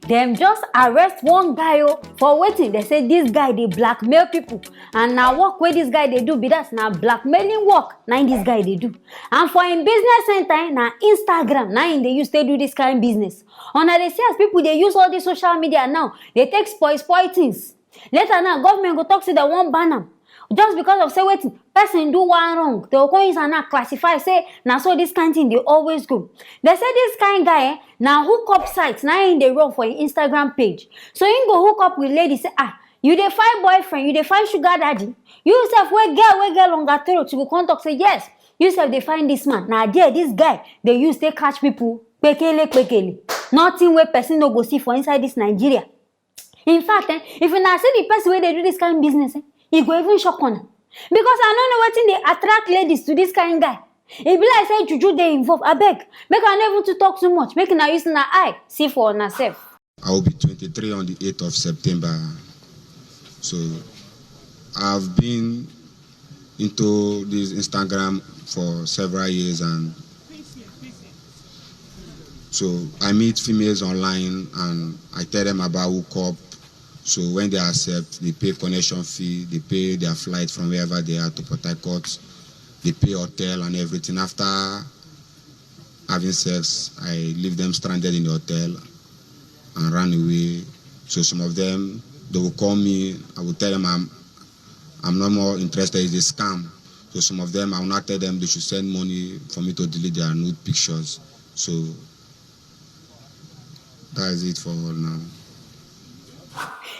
Dem just arrest one guy for wetin dem say dis guy dey blackmail people, and na work wey dis guy dey do be dat, na blackmailing work na im dis guy dey do. And for im business center na Instagram na im dey use take do dis kind business. Una dey see as people dey use all dis social media now dey take spoil things. Later now government go talk say dem wan ban am just because of say wetin person do one wrong. Dem go come use am now classify say na so dis kind thing dey always go. Dem say dis kind guy na hookup site na im dey run for im Instagram page. So im go hook up with lady say you dey find boyfriend, you dey find sugar daddy, you sef wey get longer throat, you go come talk say yes, you sef dey find dis man. Na there dis guy dey use take catch people kpekele. Nothing wey person no go see for inside dis Nigeria. In fact if una see the person wey dey do dis kind business e go even shock una, because I no know wetin dey attract ladies to dis kind guy. E be like say juju dey involved. Abeg make I no even to talk too much, make una use una eye see for una sef. I will be 23 on the 8th of September. So I've been into this Instagram for several years, and so I meet females online and I tell them about hookup. So when they accept, they pay connection fee, they pay their flight from wherever they are to Port Harcourt, they pay hotel and everything. After having sex, I leave them stranded in the hotel and run away. So some of them, they will call me, I will tell them I'm not more interested, it's a scam. So some of them, I will not tell them they should send money for me to delete their nude pictures. So that is it for all now.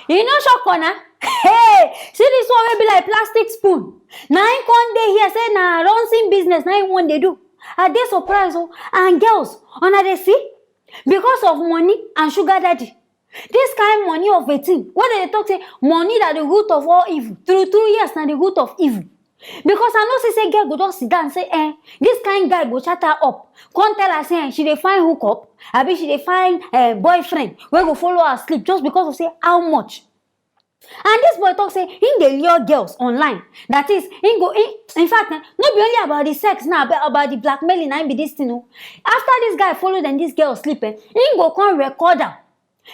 You know shock una? Hey, see this one wey be like plastic spoon. Na im come dey here say na rinsing business na im wan dey do. I dey surprised and girls, una dey see? Because of money and sugar daddy. This kind money of a thing, wey dem dey talk say money na the root of all evil. True, yes, na the root of evil. Because I know say girl go just sit down say this kind guy go chat her up, come tell her say she dey find hookup, abi she dey find boyfriend wey go follow her sleep just because of say how much. And this boy talk say he dey lure girls online. That is, in fact no be only about the sex now, about the blackmailing na be this thing. After this guy follow them, this girl sleep, he go come record am,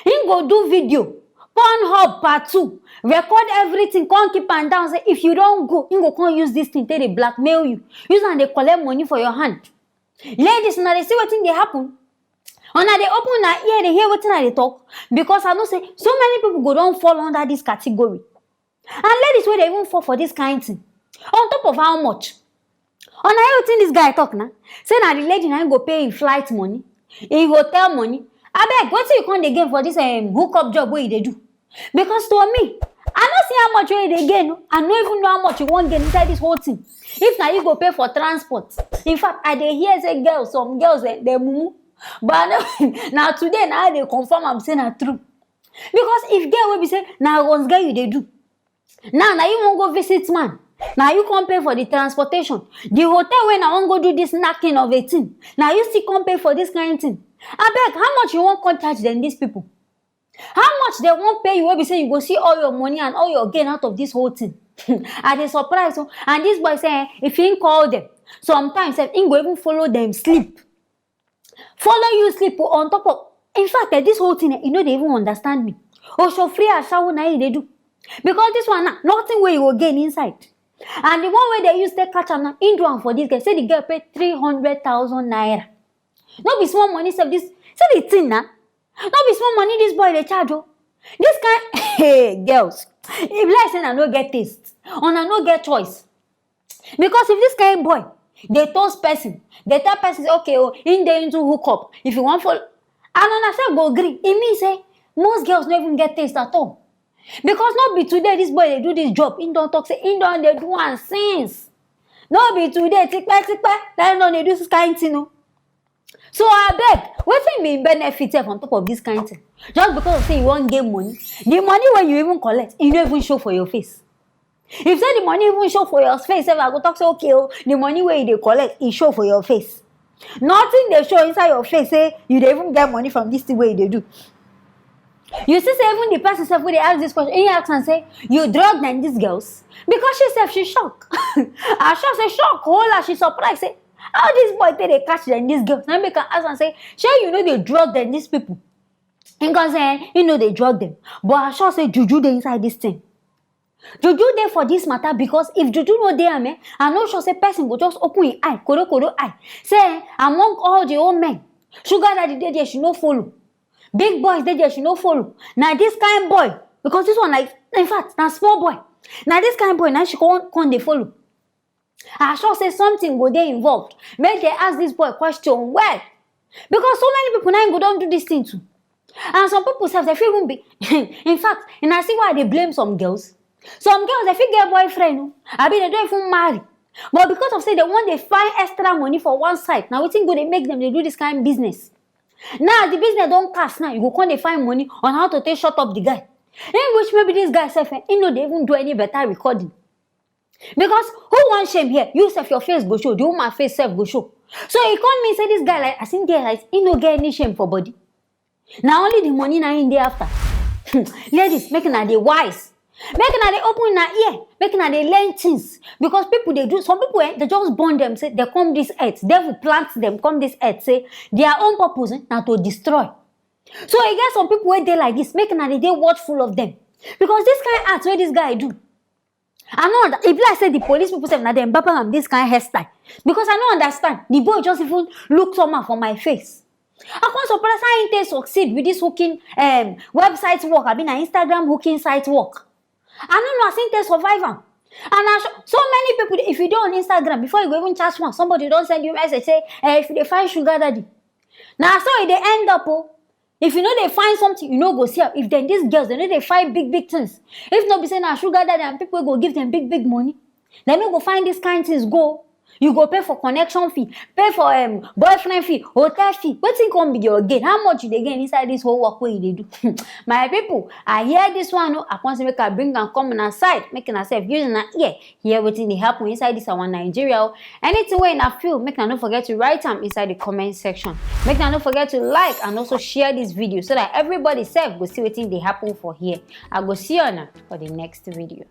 he go do video, Pornhub part 2, record everything, come keep am down. Say if you don't go, he go come use this thing take dey blackmail you, use am dey collect money for your hand. Ladies, una dey see wetin dey happen? Una dey open una ear dey hear wetin I dey talk, because I know say so many people go don fall under this category. And ladies wey dey even fall for this kind thing, on top of how much? Una hear wetin this guy talk na? Say na the lady na go pay him flight money, him hotel money. Abeg, wetin you come dey gain for this hookup job wey you dey do? Because to me, I no see how much wey you dey gain. I no even know how much you wan gain inside this whole thing. If na you go pay for transport. In fact, I dey hear say some girls dey mumu. But now today na I dey confirm am say na true. Because if girl wey be say na once girl you dey do, now na you wan go visit man, na you come pay for the transportation, the hotel wey na wan go do this knacking of a thing, na you still come pay for this kind thing. Abeg, how much you wan come charge them, these people? How much they wan pay you wey be say you go see all your money and all your gain out of this whole thing? I dey surprise. And this boy say if he call them, sometimes he go even follow them sleep. Follow you sleep on top of. In fact, this whole thing, you know, they even understand me. So free as how na they do. Because this one, nothing where you will gain inside. And the one where they use to catch am, in do am for this guy. Say the girl pay 300,000 naira. No be small money, say this. Say the thing na. No be small money this boy they charge. This kind, hey girls, if like say I no get taste, or I no get choice. Because if this kind boy, they toast person, they tell person, okay, in there into hookup. If you want for, and on say go agree. It means say most girls don't even get taste at all. Because not be today this boy they do this job. In don't talk say in don't they do one since. Not be today tick back. Then don't they do this kind of thing. So I beg, wetin be benefit on top of this kind of thing? Just because of say you want get money, the money when you even collect, you don't even show for your face. If say the money even show for your face, if I go talk say okay, the money where you collect, it show for your face. Nothing they show inside your face say you don't even get money from this thing where they do. You see, say even the person self when they ask this question, he asks and say, you drug them these girls? Because she said she shocked. I sure say shock, whole she surprised, say, how this boy they catch them these girls? Now make her ask and say, sure you know they drug them these people. Because they drug them. But I sure say juju dey inside this thing. Juju dey for this matter because if juju no dey am, I no sure say person go just open his eye, koro eye. Say among all the old men, sugar daddy dey there, she no follow. Big boys dey there, she no follow. Now this kind boy, because this one like, in fact, na small boy. Now this kind boy, now she come dey follow. I sure say something go dey involved. Make they ask this boy question well. Because so many people now go don do this thing too. And some people say they feel even be. In fact, and I see why they blame some girls. Some girls they feel get boyfriend. I mean they don't even marry. But because of say they want they find extra money for one side. Now we think go they make them they do this kind of business. Now the business don't cast now. You go come they find money on how to take shut up the guy. In which maybe this guy self, they even do any better recording. Because who wants shame here? You self your face go show. The woman face self go show. So he come me say this guy like I think there like he no get any shame for body. Now only the money now in there after. Ladies, making they wise. Making they open their ear. Making they learn things. Because people they do, some people they just born them, say they come this earth. Devil plants them, come this earth, say their own purpose now to destroy. So I guess some people where they like this, making they watchful of them. Because this kind of acts where this guy do. I know that if like say the police people say now they am this kind of hairstyle. Because I don't understand. The boy just even look somehow for my face. I can't surprise how he succeed with this hooking website work. I mean Instagram hooking site work. I don't know I think they survive am. And so many people, if you do on Instagram, before you go even chat one, somebody don't send you message say, if they find sugar daddy. Now so they end up if you know they find something, you know go see. If then these girls, they know they find big things. If not be saying now sugar daddy and people go give them big money. Let me go find these kind of things go. You go pay for connection fee, pay for boyfriend fee, hotel fee. Wetin come be your gain? How much you dey gain inside this whole work wey you dey do? My people, I hear this one. I want to make I bring and come on side, making ourselves using that ear. Hear wetin dey happen inside this our Nigeria. Anything wey una feel, make una no forget to write them inside the comment section. Make una no forget to like and also share this video so that everybody self go see wetin dey happen for here. I go see you now for the next video.